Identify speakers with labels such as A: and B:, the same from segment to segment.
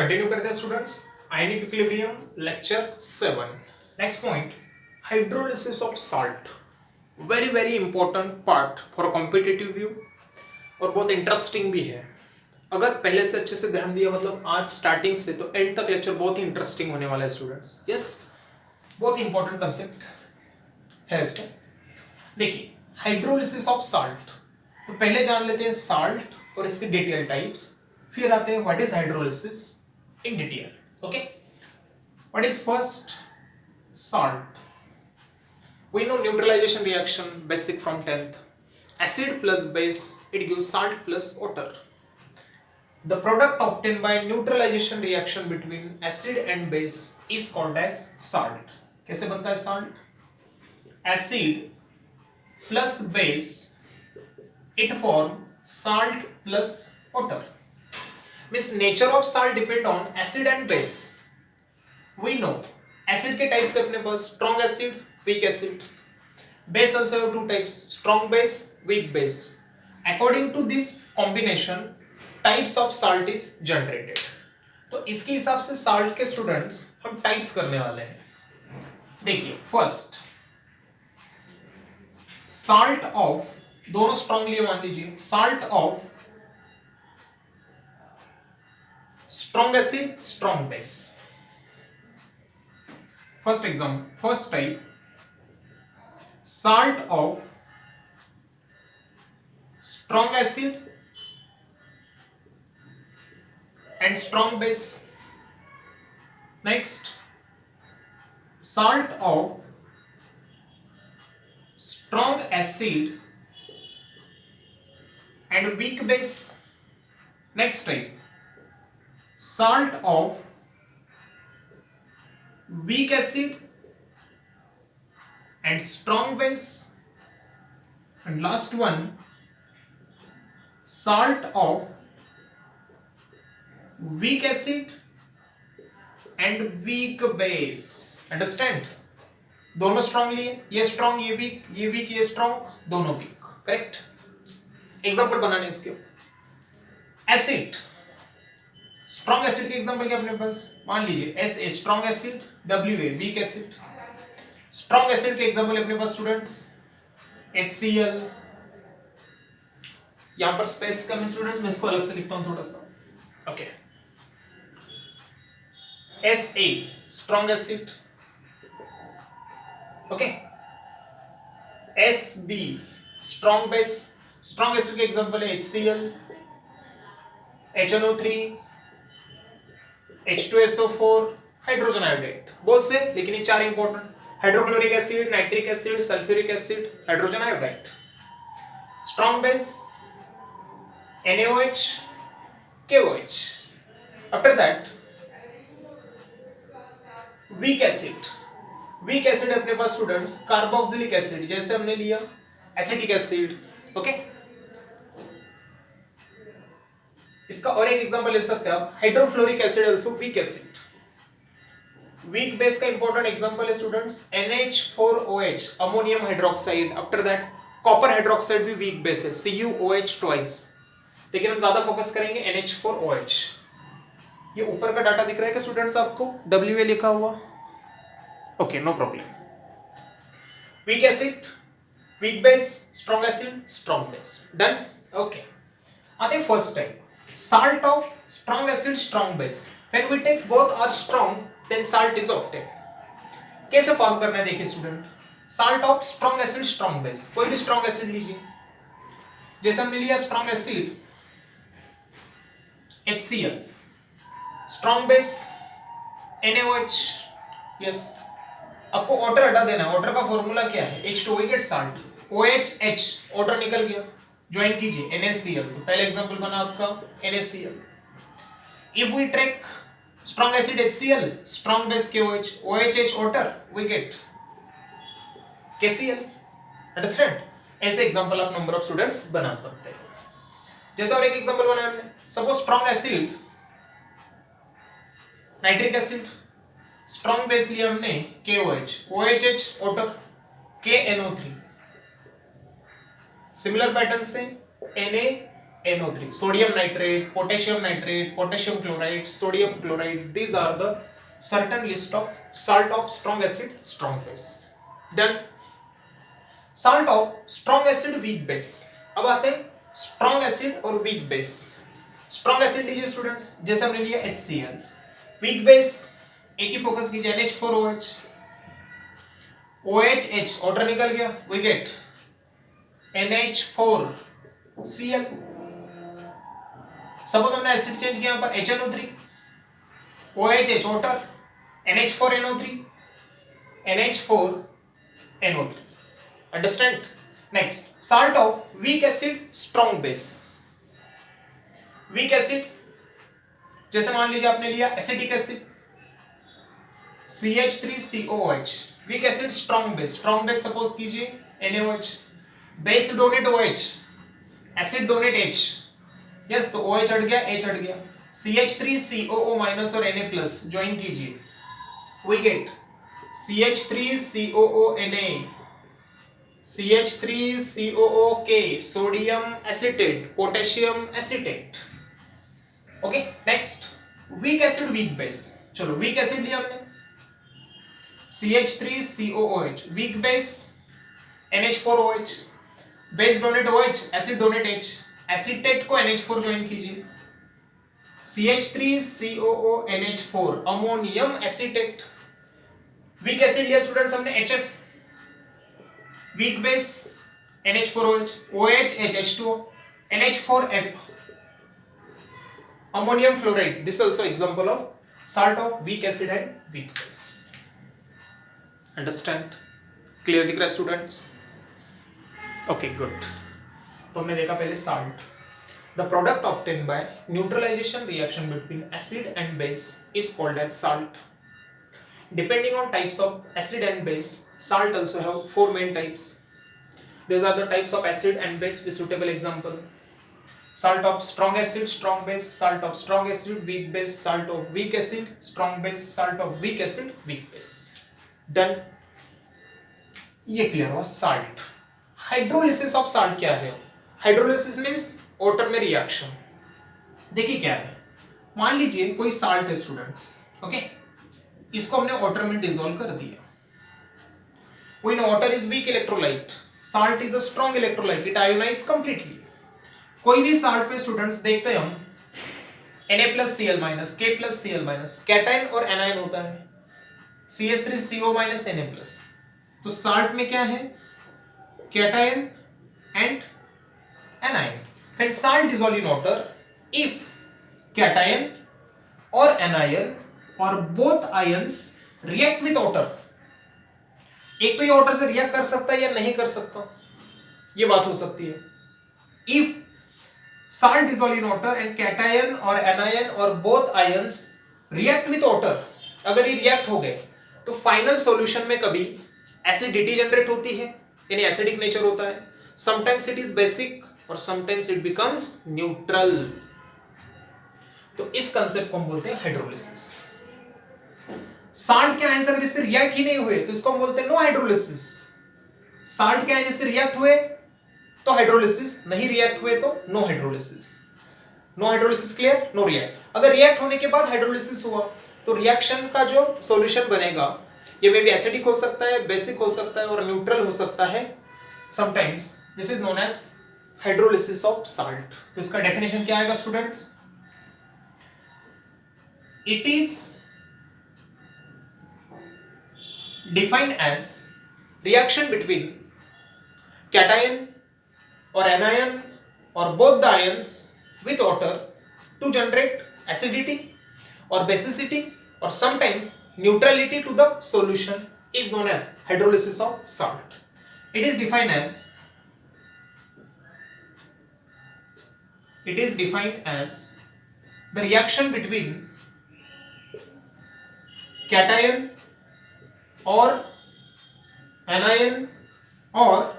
A: Continue करते हैं students ionic equilibrium lecture 7। Next point hydrolysis of salt, very very important part for competitive view और बहुत interesting भी है। अगर पहले से अच्छे से ध्यान दिया मतलब आज स्टार्टिंग से तो एंड तक लेक्चर बहुत ही इंटरेस्टिंग होने वाला है स्टूडेंट्स। यस, बहुत ही इंपॉर्टेंट कंसेप्ट है इसमें। देखिए हाइड्रोलिसिस ऑफ साल्ट, तो पहले जान लेते हैं साल्ट और इसके डिटेल टाइप्स, फिर आते हैं what is hydrolysis in detail. Okay, what is first salt? We know neutralization reaction basic from 10th. Acid plus base, it gives salt plus water. The product obtained by neutralization reaction between acid and base is called as salt. कैसे बनता है salt? Acid plus base, it form salt plus water. Means nature of salt depend on acid and base. We know acid के types है अपने पास strong acid, weak acid. Base also have two types, strong base, weak base. According to this combination, types of salt is generated. तो इसके हिसाब से salt के students हम types करने वाले हैं। देखिए फर्स्ट salt of, दोनों strong लिए मान लीजिए, salt of strong acid, strong base. First example, first type, salt of strong acid and strong base. Next, salt of strong acid and weak base. Next type, salt of weak acid and strong base. And last one, salt of weak acid and weak base. Understand? दोनों strong लिए, ये strong ये week ये strong, दोनों week. Correct. Example बनाने इसके, acid, strong acid के example क्या अपने पास, मान लीजिए S a strong acid, W a weak acid. Strong acid के एग्जांपल अपने पास स्टूडेंट्स HCl, यहां पर स्पेस कम है स्टूडेंट, मैं इसको अलग से लिखता हूं थोड़ा सा। Okay, SA strong acid, okay, SB strong base. Strong acid के एग्जांपल है HCl, HNO3, H2SO4, hydrogen iodide. बहुत से, लेकिन ये चार important, hydrochloric acid, nitric acid, sulphuric acid, hydrogen iodide. Strong base NaOH, KOH। After that week acid, weak acid अपने पास students carboxylic acid, जैसे हमने लिया एसिटिक एसिड। ओके, इसका और एक एग्जांपल ले सकते हैं आप, hydrofluoric acid also week acid. Weak base का इंपॉर्टेंट एग्जांपल है students NH4OH, ammonium hydroxide. After that copper hydroxide भी वीक बेस है, CuOH ट्वाइस, लेकिन हम ज्यादा फोकस करेंगे NH4OH। ये ऊपर का डाटा दिख रहा है क्या स्टूडेंट्स आपको, WA लिखा हुआ? Okay, no problem. Weak acid, weak base, strong acid, strong base. Done. Okay, आते हैं first type, salt of strong acid, strong base. When we take both are strong, then salt is obtained. कैसे form करना है देखिए student, salt of strong acid, strong base। कोई भी strong acid लीजिए, जैसे हमने लिया strong acid HCl, strong base NaOH। Yes, आपको वाटर हटा देना है, वाटर का फॉर्मूला क्या है, H2O, we get salt, OH, water निकल गया, ज्वाइन कीजिए NaCl। तो पहले एग्जांपल बना आपका NaCl। If we take strong acid HCl, strong base KOH, OH water, we get KCl। Understand? ऐसे एग्जांपल आप नंबर ऑफ स्टूडेंट्स बना सकते हैं। जैसे और एक एग्जांपल बनाया हमने, suppose strong acid nitric acid, strong base लिया हमने KOH, OHH water, KNO3। Similar pattern से Na NO3. Sodium nitrate, potassium chloride, sodium chloride. These are the certain list of salt of strong acid, strong base. Done. Salt of strong acid, weak base. अब आते हैं strong acid और week base. Strong acid लीजिए students, जैसे हमने लिया HCl. Weak base एक ही focus कीजिए, NH4OH. OHH वाटर निकल गया, वी गेट NH4Cl. सपोज हमने एसिड चेंज किया यहाँ पर HNO3, OHH water, NH4NO3, NH4NO3. Understand. Next, salt of weak acid, strong base. Weak acid जैसे मान लीजिए आपने लिया acetic acid CH3COOH. Weak acid, strong base. Strong base suppose कीजिए NaOH. Base donate OH, acid donate H. Yes, तो OH हट गया, H हट गया. CH3COO माइनस और Na प्लस ज्वाइन कीजिए, we get CH3COONA, CH3COOK, sodium acetate, potassium acetate. Okay. Next, weak acid, weak base. चलो weak acid लिया हमने CH3COOH, weak base NH4OH, base donate OH, acid donate H. Acetate को NH4 join कीजिए, CH3COONH4, ammonium acetate. Weak acid लिया students हमने HF, weak base NH4OH, OH H2O, NH4F, ammonium fluoride. This is also example of salt of weak acid and weak base. Understand? Clear दिख रहा है students? Okay good. तो हमने देखा पहले salt. The product obtained by neutralization reaction between acid and base is called as salt. Depending on types of acid and base, salt also have four main types. These are the types of acid and base with suitable example. Salt of strong acid, strong base. Salt of strong acid, weak base. Salt of weak acid, strong base. Salt of weak acid, weak base. Done. ये clear हुआ salt. Hydrolysis of salt क्या है? Hydrolysis means water में reaction. देखिए क्या है, मान लीजिए कोई साल्ट है स्टूडेंट्स, ओके, इसको हमने वाटर में डिसॉल्व कर दिया. We know water is weak electrolyte. Salt is a strong electrolyte. It ionizes completely. कोई भी साल्ट पे स्टूडेंट्स देखते हैं हम Na+Cl-, K+Cl-, कैटायन और एनायन होता है, CH3CO- Na+. तो साल्ट में क्या है? Cation and anion. When salt dissolve in water, if cation or anion or both ions react with water, एक तो ये वाटर से रिएक्ट कर सकता है या नहीं कर सकता, ये बात हो सकती है. If salt dissolve in water and cation or anion or both ions react with water, अगर ये रिएक्ट हो गए तो फाइनल सॉल्यूशन में कभी एसिडिटी जनरेट होती है, यानी एसिडिक नेचर होता है. समटाइम्स इट इज बेसिक और समटाइम्स इट बिकम्स न्यूट्रल. तो इस कंसेप्ट को हम बोलते हैं हाइड्रोलिसिस. साल्ट के आयन से अगर इससे रिएक्ट ही नहीं हुए तो इसको हम बोलते हैं नो हाइड्रोलिसिस. साल्ट के आयन इससे रिएक्ट हुए तो हाइड्रोलिसिस, नहीं रिएक्ट हुए तो no hydrolysis. No hydrolysis clear? No react. अगर रिएक्ट होने के बाद हाइड्रोलिसिस हुआ तो रिएक्शन का जो सॉल्यूशन बनेगा ये मे बी एसिडिक हो सकता है, बेसिक हो सकता है और न्यूट्रल हो सकता है. Sometimes this is known as hydrolysis of salt. तो इसका डेफिनेशन क्या आएगा students? It is defined as reaction between cation or anion or both the ions with water to generate acidity or basicity or sometimes neutrality to the solution is known as hydrolysis of salt. It is defined as the reaction between cation or anion or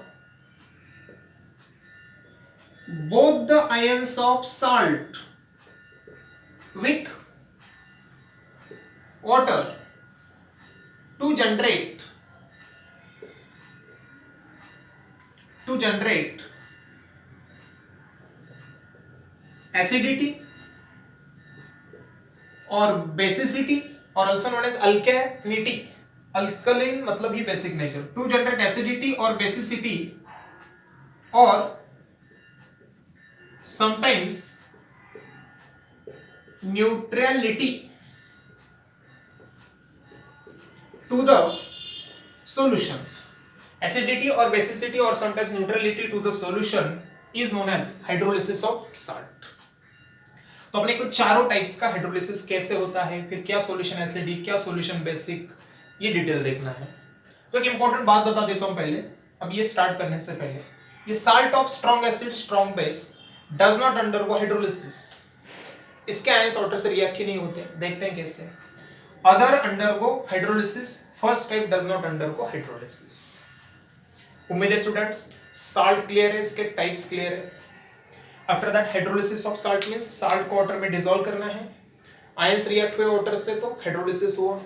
A: both the ions of salt with water to generate acidity और basicity और also known as alkalinity. Alkaline मतलब ही basic nature. To generate acidity और basicity और sometimes neutrality to the solution. Acidity or basicity or sometimes neutrality to the solution is known as hydrolysis of salt. तो अपने को चारों types का hydrolysis कैसे होता है, फिर क्या सॉल्यूशन एसिडिक, क्या सॉल्यूशन बेसिक, ये डिटेल देखना है. तो एक इंपॉर्टेंट बात बता देता हूं पहले, अब ये स्टार्ट करने से पहले. ये salt of strong acid strong base does not undergo hydrolysis. इसके आयंस वाटर से रिएक्ट ही नहीं होते. देखते हैं कैसे. Other undergo hydrolysis, first type does not undergo hydrolysis. उम्मीद है स्टूडेंट्स साल्ट क्लियर है, इसके टाइप्स क्लियर है. After that hydrolysis of salt means salt को वाटर में डिसॉल्व करना है. आयंस रिएक्ट हुए वाटर से तो हाइड्रोलिसिस हुआ.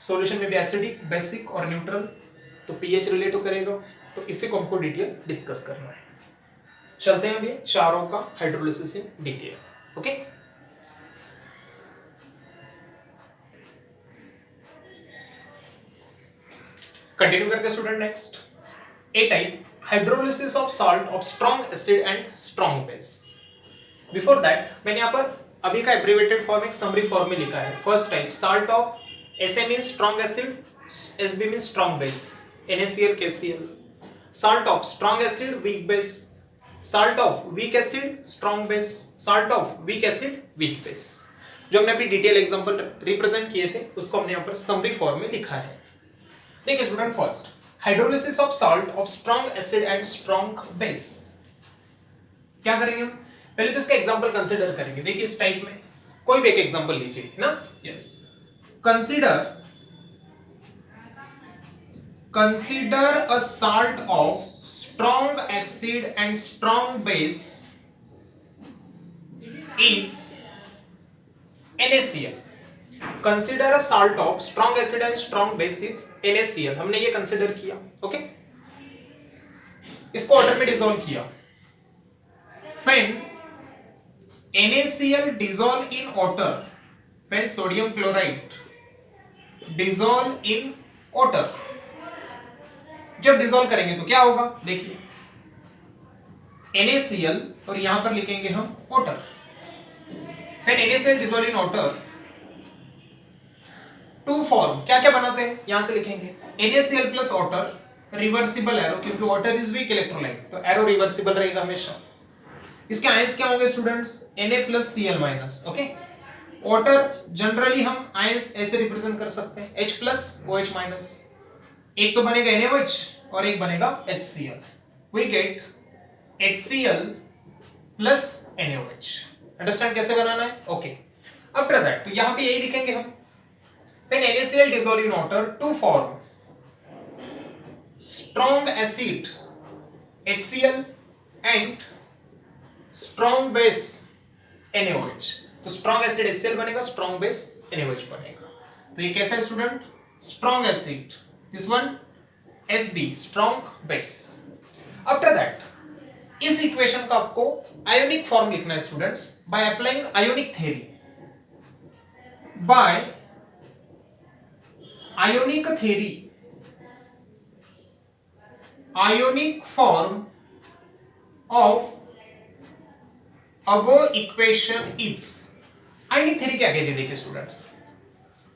A: सॉल्यूशन में भी एसिडिक, बेसिक और न्यूट्रल, तो पीएच रिलेट करेगा. तो इसी को हमको डिटेल डिस्कस करना है. चलते हैं अभी चारों का hydrolysis in detail. Okay, continue करते हैं student. Next A type hydrolysis of salt of strong acid and strong base. Before that मैंने यहाँ पर अभी का एब्रिविएटेड फॉर्म एक समरी फॉर्म में लिखा है. First type salt of SA means strong acid, SB means strong base, NaCl KCl. Salt of strong acid weak base, salt of weak acid strong base, salt of weak acid weak base. जो हमने अभी detail example represent किए थे उसको हमने यहाँ पर summary form में लिखा है. देखिए student, first hydrolysis of salt of strong acid and strong base. क्या करेंगे हम? पहले तो इसका एग्जांपल कंसीडर करेंगे. देखिए इस टाइप में कोई भी एक एग्जांपल लीजिए, है ना. Yes, consider a salt of strong acid and strong base is NaCl. Consider a salt of strong acid and strong base is NaCl. हमने ये कंसिडर किया. ओके, इसको वाटर में डिसॉल्व किया. When NaCl dissolve in water, when sodium chloride dissolve in water, जब dissolve करेंगे तो क्या होगा? देखिए NaCl और यहां पर लिखेंगे हम water. When NaCl dissolve in water to form क्या क्या बनाते हैं, यहां से लिखेंगे NaCl plus water reversible arrow, क्योंकि वाटर इज वीक इलेक्ट्रोलाइट तो एरो रिवर्सिबल रहेगा हमेशा. इसके आयंस क्या होंगे students? Na plus Cl minus. Okay, water generally हम आयंस ऐसे रिप्रेजेंट कर सकते हैं H प्लस OH माइनस. एक तो बनेगा NaOH और एक बनेगा HCl. We get HCl plus NaOH. Understand कैसे बनाना है? ओके, आफ्टर दैट तो यहां पे यही लिखेंगे हम. When NaCl dissolve in water to form strong acid HCl and strong base NaOH. तो strong acid HCl बनेगा, strong base NaOH बनेगा. तो ये कैसा है student? strong acid, this one SB, strong base. After that इस इक्वेशन का आपको आयोनिक फॉर्म लिखना है students by applying ionic theory. By ionic theory, ionic form of above equation is. ionic theory क्या कहती है? देखिए स्टूडेंट्स,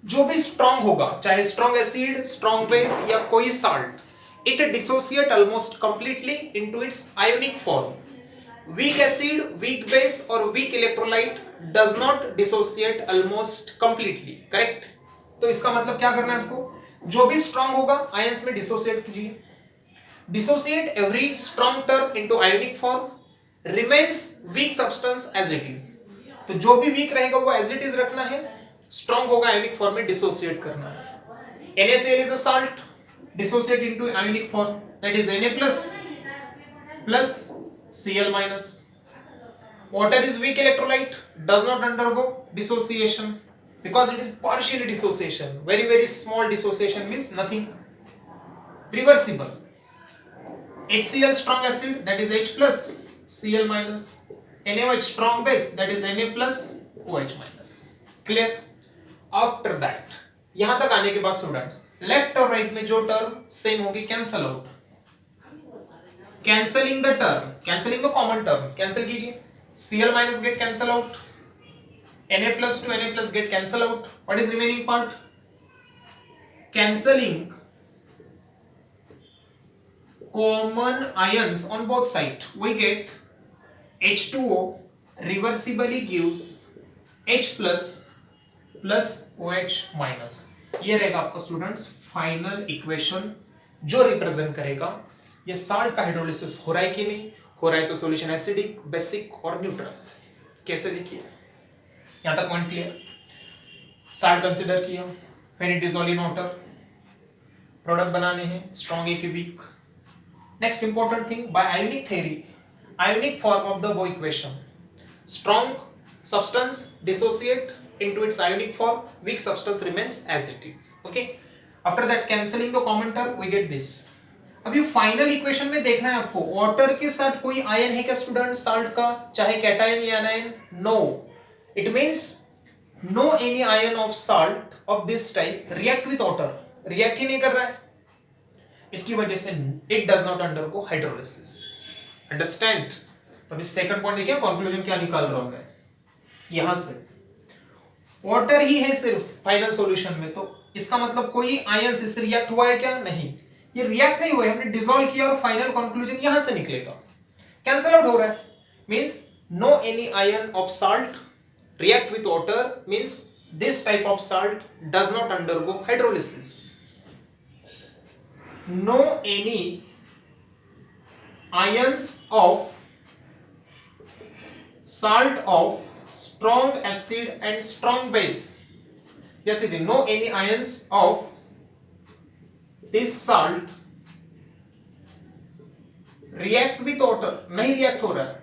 A: जो भी स्ट्रॉन्ग होगा, चाहे स्ट्रॉन्ग एसिड, स्ट्रॉन्ग बेस या कोई salt, it dissociate almost completely into its ionic form. Weak acid, weak base और weak electrolyte does not dissociate almost completely. Correct. तो इसका मतलब क्या करना है आपको? जो भी स्ट्रॉन्ग होगा आयंस में डिसोसिएट कीजिए. Dissociate every strong term into ionic form, remains weak substance as it is. तो जो भी वीक रहेगा वो एज इट इज रखना है, स्ट्रॉन्ग होगा आयोनिक फॉर्म में डिसोसिएट करना है. NaCl is a salt, dissociate into ionic form, that is Na plus Cl minus. Water is weak electrolyte, does not undergo dissociation because it is partially dissociation. Very small dissociation means nothing. Reversible. HCl strong acid, that is H plus Cl minus. NaOH strong base, that is Na plus OH minus. Clear? After that, यहां तक आने के बाद students left और right में जो term same होगी cancel out, cancelling the term, cancelling the common term, cancel कीजिए. Cl minus get cancel out, Na plus to Na plus get cancel out. What is remaining part? Cancelling common ions on both sides, we get H2O reversibly gives H plus plus OH minus. ये रहेगा आपका students final equation जो represent करेगा ये salt का hydrolysis हो रहा है कि नहीं हो रहा है, तो सॉल्यूशन एसिडिक, बेसिक और न्यूट्रल. कैसे देखिए, यहां तक पॉइंट क्लियर. साल्ट कंसीडर किया, when it dissolve in water, product बनाने हैं strong a weak. Next important thing, by ionic theory, ionic form of the Bohr equation, strong substance dissociate into its ionic form, weak substance remains as it is. Okay, after that cancelling the common term we get this. अब ये final equation में देखना है आपको, water के साथ कोई ion है क्या स्टूडेंट साल्ट का, चाहे कैटायन या anion? No. It means no any ion of salt of this type react with water, react ही नहीं कर रहा है, इसकी वजह से it does not undergo hydrolysis. Understand? तो अभी सेकंड पॉइंट देखिए, कंक्लूजन क्या निकाल रहा हूं मैं यहां से. वाटर ही है सिर्फ फाइनल सॉल्यूशन में, तो इसका मतलब कोई आयंस इससे रिएक्ट हुआ है क्या? नहीं, ये रिएक्ट नहीं हुआ है, हमने डिसॉल्व किया और फाइनल कंक्लूजन यहां से निकलेगा. कैंसल आउट हो रहा है, means no any ion of salt react with water, means this type of salt does not undergo hydrolysis. No any ions of salt of strong acid and strong base. Yes, it is no any ions of this salt react with water, नहीं react हो रहा है,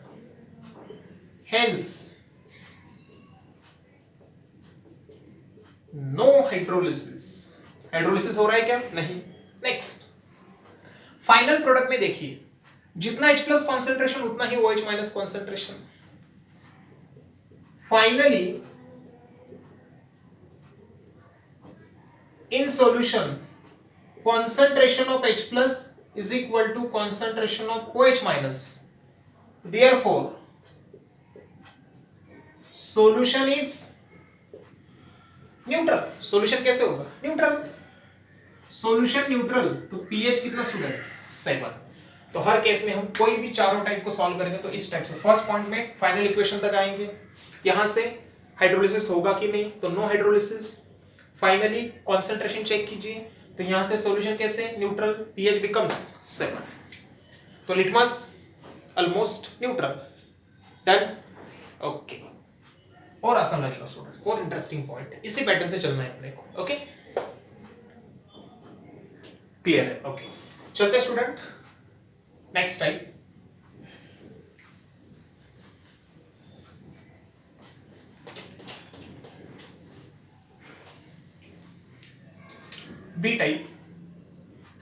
A: hence no hydrolysis. Hydrolysis हो रहा है क्या? नहीं. Next final product में देखिए, जितना H प्लस कॉन्सेंट्रेशन उतना ही OH minus concentration. Finally in solution concentration of H plus is equal to concentration of OH minus. Therefore, solution is neutral. solution कैसे होगा? न्यूट्रल. solution न्यूट्रल, तो pH कितना student? 7. तो हर case में हम कोई भी चारों टाइप को सॉल्व करेंगे तो इस टाइप से फर्स्ट पॉइंट में फाइनल इक्वेशन तक आएंगे. यहां से हाइड्रोलिसिस होगा कि नहीं, तो no hydrolysis. Finally concentration check कीजिए, तो यहां से सॉल्यूशन कैसे? Neutral, pH becomes 7. तो litmus almost neutral. Done. Okay, और आसान लगेगा स्टूडेंट, बहुत इंटरेस्टिंग पॉइंट है, इसी पैटर्न से चलना है अपने को. ओके, क्लियर है? ओके, चलते student next type. B type,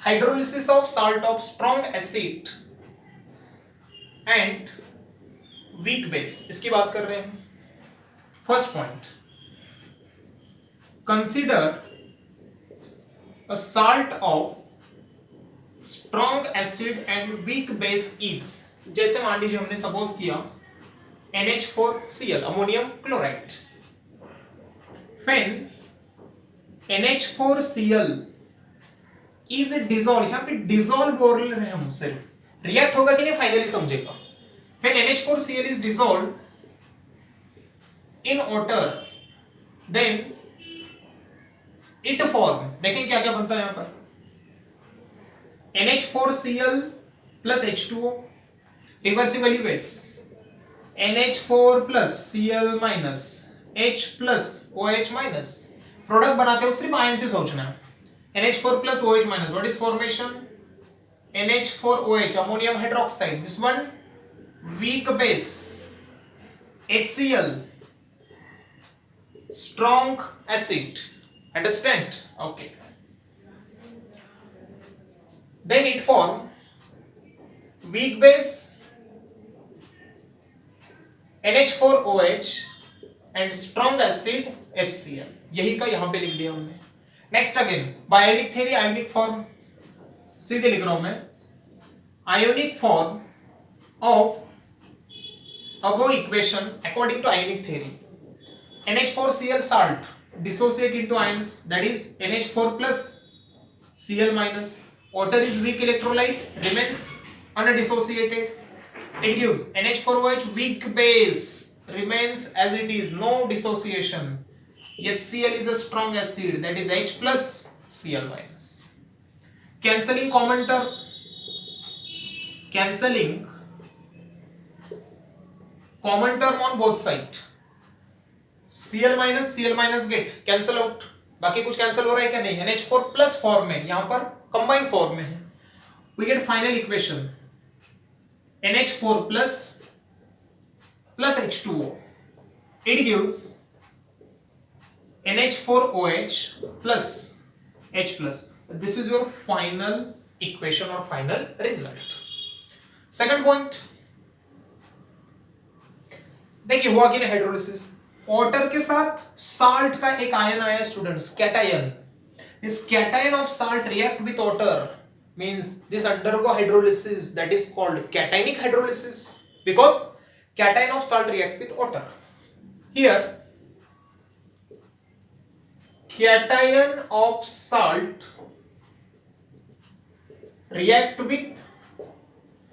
A: hydrolysis of salt of strong acid and weak base. इसकी बात कर रहे हैं. First point, consider a salt of strong acid and weak base is, जैसे मान लीजिए हमने सपोज किया NH4Cl, ammonium chloride. When NH4Cl is dissolved, यहाँ पे dissolve बोल रहे हैं हम, सिर्फ रिएक्ट होगा कि नहीं फाइनली समझेगा. When NH4Cl is dissolved in water, then it form, देखें क्या क्या बनता है यहाँ पर. NH4Cl plus H2O reversibly waits, NH4 plus Cl minus H plus OH minus. Product बनाते वक्त सिर्फ आयन से सोचना है. NH4 plus OH minus, what is formation? NH4OH, ammonium hydroxide. This one weak base, HCl, strong acid. Understand? Okay. Then it form weak base NH4OH and strong acid HCl, यही का यहां पे लिख दिया हमने। Next again bionic theory, ionic form सीधे लिख रहा हूं मैं, ionic form of above equation according to ionic theory, NH4Cl salt dissociate into ions, that is NH4 plus Cl minus. Water is weak electrolyte, remains undissociated. It gives NH4OH weak base, remains as it is, no dissociation. HCl is a strong acid, that is H plus Cl minus. Cancelling common term, cancelling common term on both side. Cl minus get cancel out, बाकी कुछ cancel हो रहा है क्या? नहीं। NH4 plus form में, यहां पर कंबाइंड फॉर्म में है। We get final equation NH4 plus H2O. It gives NH4OH plus H plus. This is your final equation or final result. Second point, देखिए हुआ कि नहीं हाइड्रोलिसिस, वाटर के साथ साल्ट का एक आयन आया students, cation. This cation of salt react with water, means this undergo hydrolysis, that is called cationic hydrolysis, because cation of salt react with water. Here cation of salt react with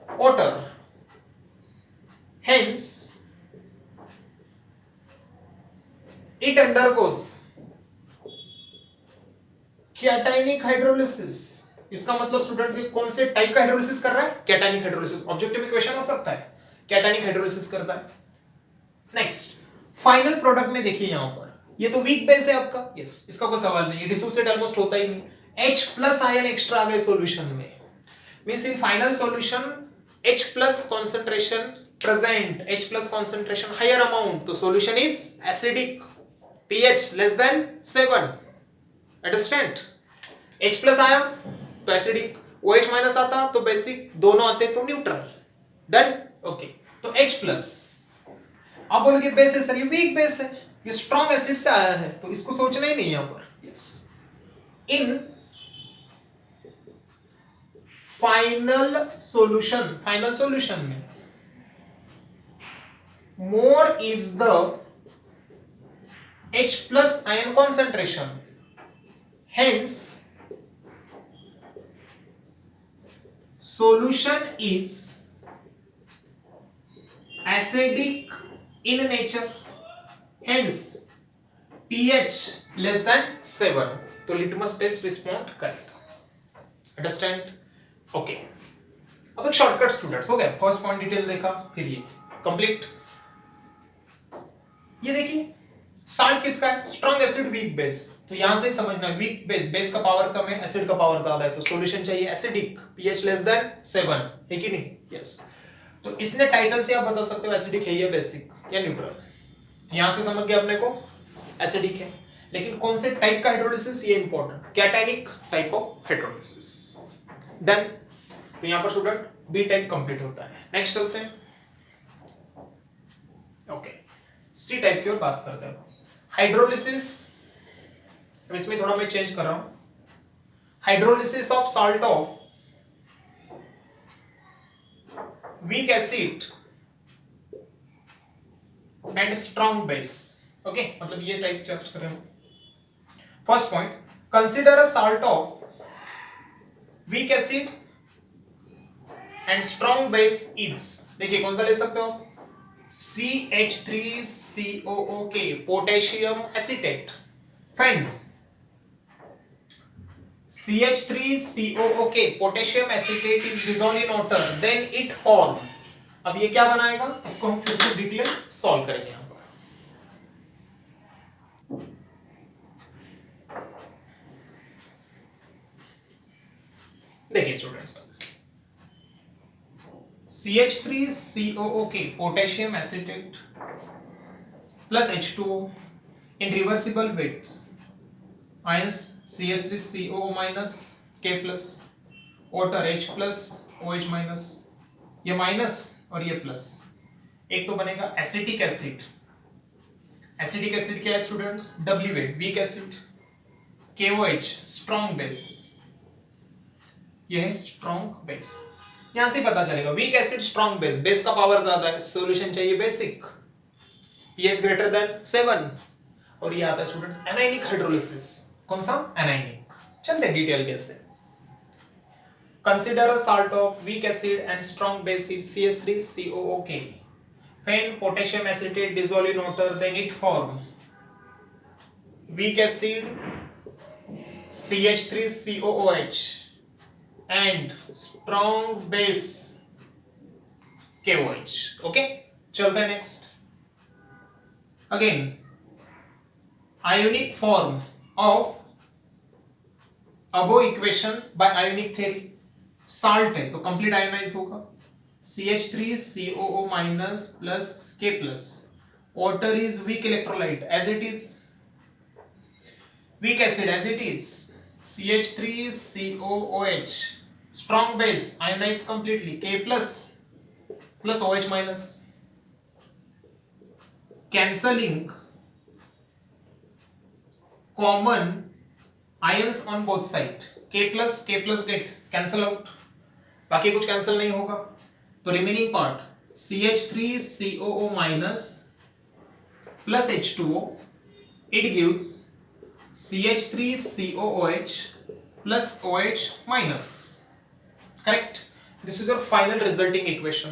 A: water, hence it undergoes cationic hydrolysis. इसका मतलब students ये कौन से type का hydrolysis कर रहा है? Cationic hydrolysis. Objective equation हो सकता है, कैटायनिक हाइड्रोलिसिस करता है. नेक्स्ट फाइनल प्रोडक्ट में देखिए यहां पर, ये तो वीक बेस है आपका, यस, इसका कोई सवाल नहीं, ये डिसोसिएट ऑलमोस्ट होता ही नहीं. H प्लस आयन एक्स्ट्रा आ गए सॉल्यूशन में, means in final solution H plus concentration present, H plus concentration higher amount, तो solution is acidic, pH less than 7. Understand? H plus आया तो एसिडिक, OH माइनस आता तो बेसिक, दोनों आते तो न्यूट्रल. डन? ओके. तो H प्लस, आप बोलोगे बेस है सर, ये वीक बेस है, ये स्ट्रॉन्ग एसिड से आया है, तो इसको सोचना ही नहीं यहां पर. यस, इन फाइनल सॉल्यूशन में more is the H plus ion concentration, hence solution is acidic in nature, hence pH less than 7. तो लिटमस टेस्ट रिस्पॉन्ड करेगा. अंडरस्टैंड? ओके. अब एक शॉर्टकट स्टूडेंट्स हो गया, फर्स्ट पॉइंट डिटेल देखा, फिर ये कंप्लीट. ये देखिए साल्ट किसका है? स्ट्रॉन्ग एसिड वीक बेस, तो यहां से ही समझना है, वीक बेस, बेस का पावर कम है, एसिड का पावर ज्यादा है, तो सॉल्यूशन चाहिए एसिडिक, pH लेस देन 7, है कि नहीं? यस. तो इसने टाइटल से आप बता सकते हो एसिडिक है या बेसिक या न्यूट्रल. यहां से समझ गया अपने को एसिडिक है, लेकिन कौन से टाइप का हाइड्रोलिसिस, ये important, cationic type of hydrolysis. Then तो यहां पर स्टूडेंट बी टाइप कंप्लीट होता है. नेक्स्ट चलते हैं. ओके, सी टाइप की ओर बात करते हैं. हाइड्रोलिसिस, अब इसमें थोड़ा मैं चेंज कर रहा हूं, hydrolysis of salt of weak acid and strong base. Okay, मतलब ये टाइप चर्च कर रहे हैं. First point, consider a salt of weak acid and strong base is, देखिए कौन सा ले सकते हो, CH3COOK, potassium acetate. Fine, CH3COOK, potassium acetate is dissolved in water, then it form. अब ये क्या बनाएगा, इसको हम फिर से डिटेल सॉल्व करेंगे यहां पर. देखिए students, CH3COOK, potassium acetate plus H2O in reversible weights, ions CH3CO minus K plus, water H plus OH minus, ये माइनस और ये प्लस, एक तो बनेगा एसिटिक एसिड। एसिटिक एसिड क्या है students? WA weak acid, KOH strong base, यह है स्ट्रॉन्ग बेस। यहां से पता चलेगा weak acid strong base, base का पावर ज्यादा है, सॉल्यूशन चाहिए बेसिक, pH ग्रेटर देन 7। और ये आता है स्टूडेंट्स एनाइनिक हाइड्रोलिसिस। कौन सा? एनाइनिक। चलते डिटेल कैसे। Consider a salt of weak acid and strong base is CH3COOK. When potassium acetate dissolve in water, then it form weak acid CH3COOH and strong base KOH. Okay, चलते हैं next. Again, ionic form of above equation by ionic theory. Salt है तो complete ionize होगा, CH3COO minus plus K plus. Water is weak electrolyte as it is. Weak acid as it is, CH3COOH. Strong base ionize completely, K plus plus OH minus. Cancelling common ions on both side, K plus get cancel out, बाकी कुछ cancel नहीं होगा, तो remaining part CH3COO minus plus H2O, it gives CH3COOH plus OH minus. Correct? This is your final resulting equation.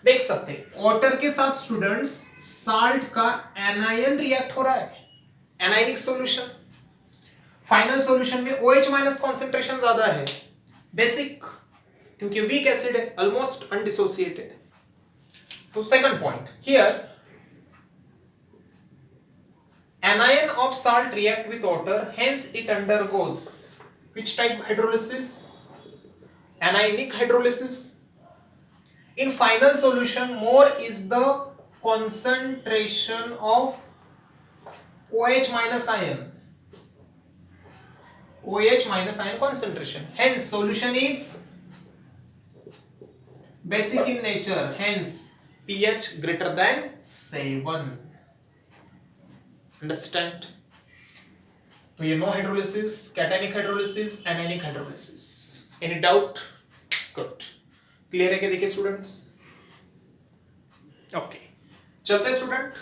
A: देख सकते हैं water के साथ स्टूडेंट्स साल्ट का एनायन रिएक्ट हो रहा है, एनायनिक सॉल्यूशन। फाइनल सॉल्यूशन में OH माइनस कॉन्सेंट्रेशन ज्यादा है, बेसिक, क्योंकि वीक एसिड है, ऑलमोस्ट अनडिसोसिएटेड। तो second point here, anion of salt react with water, hence it undergoes which type hydrolysis? Anionic hydrolysis. In final solution, more is the concentration of OH minus ion, OH minus ion concentration, hence solution is basic in nature, hence pH greater than 7. Understand? तो ये no hydrolysis, cationic hydrolysis, anionic hydrolysis. Any doubt? Good, clear है क्या? देखिए students, okay, चलते student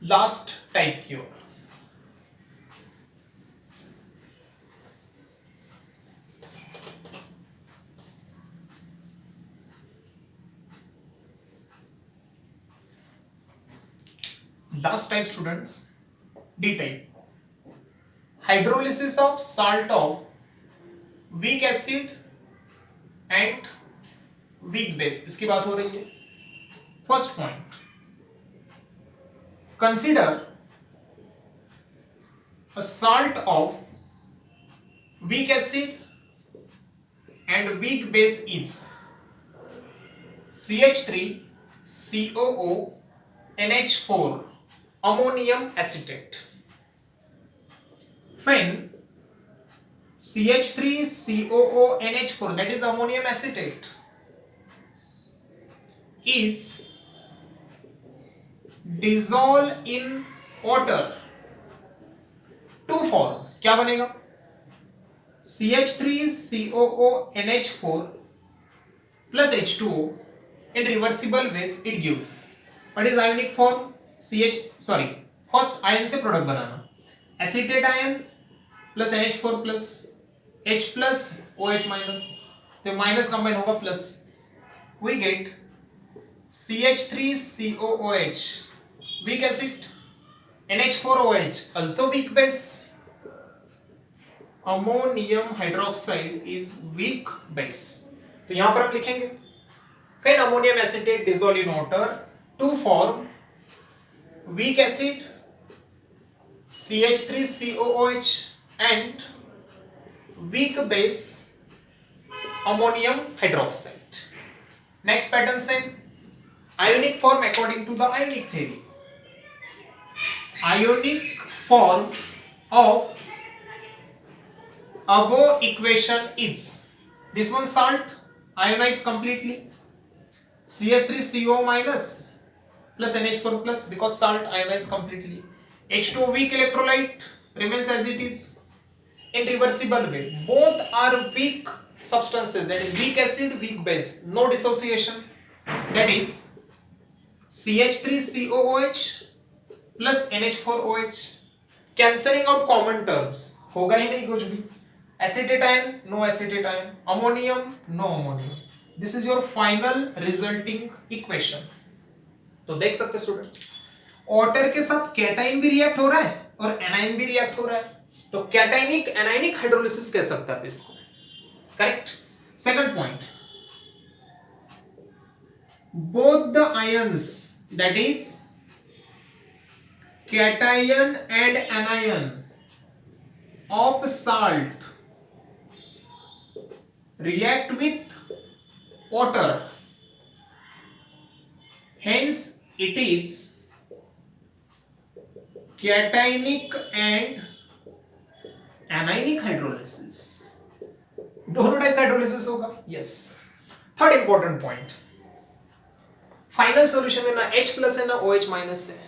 A: last type की ओर। Last type students, D type, hydrolysis of salt of weak acid and weak base, इसकी बात हो रही है। First point, consider a salt of weak acid and weak base is CH3COO NH4 ammonium acetate. When CH3COO NH4, that is ammonium acetate, is dissolved in water to form, क्या बनेगा? CH3COO NH4 plus H2O in reversible ways it gives. What is ionic form? First ion से product बनाना, acetate ion plus NH4 plus H plus OH minus, तो minus combine होगा plus, we get CH3COOH weak acid, NH4OH also weak base, ammonium hydroxide is weak base। तो यहां पर हम लिखेंगे when ammonium acetate dissolve in water to form weak acid CH3COOH and weak base ammonium hydroxide। Next pattern same, ionic form according to the ionic theory, ionic form of above equation is this one salt ionized completely, CH3CO minus plus NH4 plus because salt ionizes completely. H2O weak electrolyte remains as it is in reversible way. Both are weak substances, that is weak acid, weak base, no dissociation, that is CH3COOH plus NH4OH, cancelling out common terms, होगा ही नहीं कुछ भी. Acetate, no acetate, ammonium, no ammonium. This is your final resulting equation. तो देख सकते students, water के साथ cation भी रिएक्ट हो रहा है और एनाइन भी रिएक्ट हो रहा है, तो कैटाइनिक एनाइनिक हाइड्रोलिसिस कह सकते हैं आप इसको. Correct. Second point, both the ions, that is cation and anion of salt react with water, hence it is cationic and anionic hydrolysis. दोनों टाइप का हाइड्रोलिसिस होगा. Yes. Third important point, final solution में ना H plus है ना OH minus है,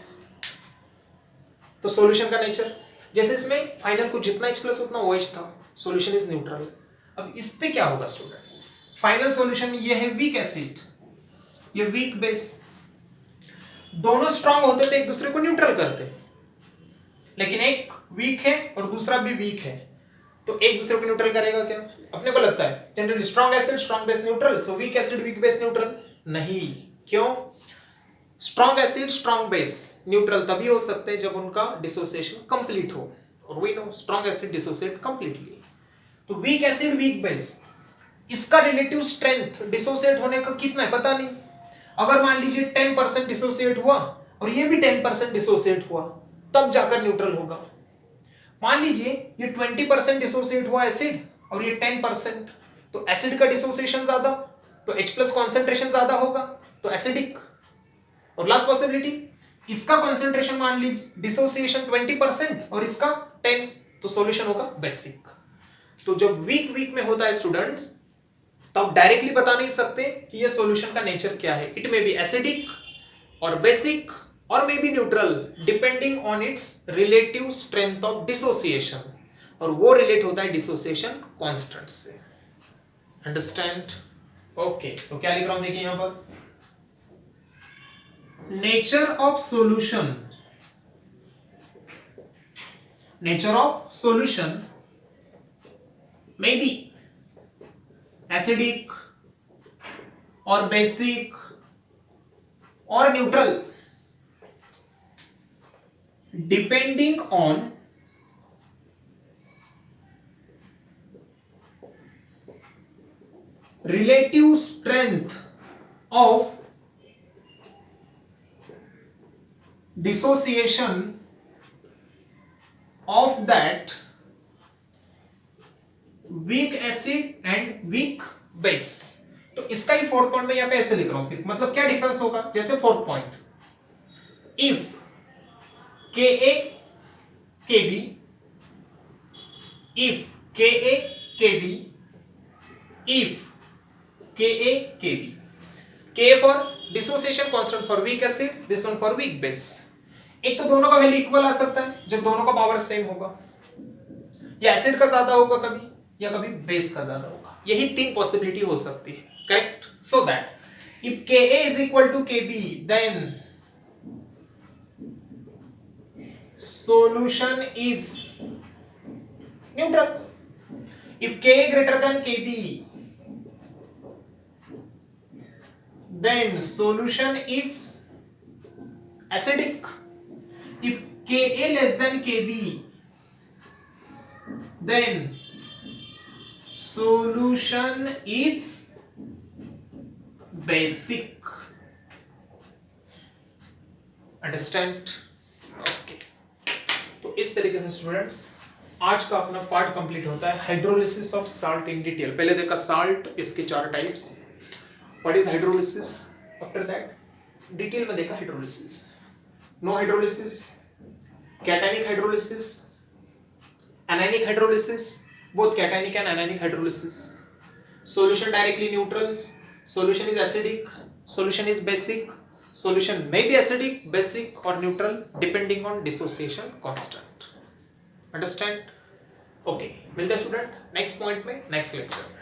A: तो solution का नेचर, जैसे इसमें फाइनल को जितना H प्लस उतना OH था, सॉल्यूशन इज न्यूट्रल. अब इस पे क्या होगा स्टूडेंट्स, फाइनल सॉल्यूशन ये है वीक एसिड, ये वीक बेस, दोनों स्ट्रांग होते थे एक दूसरे को न्यूट्रल करते, लेकिन एक वीक है और दूसरा भी वीक है, तो एक दूसरे को न्यूट्रल करेगा क्या? अपने को लगता है generally strong acid strong base neutral, तो weak acid weak base neutral नहीं. क्यों? Strong acid strong base neutral तभी हो सकते हैं जब उनका डिसोसिएशन कंप्लीट हो, और we know strong acid dissociate completely. तो वीक एसिड वीक बेस, इसका रिलेटिव स्ट्रेंथ डिसोसिएट होने का कितना है पता नहीं. अगर मान लीजिए 10% डिसोसिएट हुआ और ये भी 10% डिसोसिएट हुआ, तब जाकर न्यूट्रल होगा. मान लीजिए ये 20% डिसोसिएट हुआ एसिड और ये 10%, तो एसिड का डिसोसिएशन ज्यादा, तो H प्लस कॉन्सेंट्रेशन ज्यादा होगा, तो एसिडिक. और लास्ट पॉसिबिलिटी, इसका कॉन्सेंट्रेशन मान लीजिए डिसोसिएशन 20% और इसका 10, तो सॉल्यूशन होगा बेसिक. तो जब वीक वीक में होता है स्टूडेंट्स, तो आप डायरेक्टली बता नहीं सकते कि ये सॉल्यूशन का नेचर क्या है. इट मे बी एसिडिक और बेसिक और may be neutral, depending on it's relative strength of dissociation, और वो रिलेट होता है डिसोसिएशन कांस्टेंट से. अंडरस्टैंड? ओके. तो क्या लिख रहा हूं देखिए यहां पर, nature of solution, nature of solution may be acidic or basic or neutral depending on relative strength of dissociation of that week acid and weak base. तो इसका ही फोर्थ पॉइंट में यहां पे ऐसे लिख रहा हूं, फिर मतलब क्या डिफरेंस होगा. जैसे fourth point, if Ka Kb, if Ka Kb, if Ka Kb, K for dissociation constant for weak acid, this one for weak base. एक तो दोनों का वैल्यू इक्वल आ सकता है जब दोनों का पावर सेम होगा, या एसिड का ज्यादा होगा कभी, या कभी बेस का ज्यादा होगा. यही तीन पॉसिबिलिटी हो सकती है. Correct. So that if Ka is equal to Kb, then solution is neutral. If Ka greater than Kb, then solution is acidic. If Ka less than Kb, then solution is basic. Understand? Okay. तो इस तरीके से students आज का अपना part complete होता है, hydrolysis of salt in detail. पहले देखा साल्ट, इसके 4 types, what is hydrolysis. After that detail में देखा hydrolysis, no hydrolysis, cationic hydrolysis, anionic hydrolysis, both cationic and anionic hydrolysis. Solution directly neutral, solution is acidic, solution is basic, Solution may be acidic, basic or neutral depending on dissociation constant. Understand? Okay, मिलते हैं student next point में next lecture में.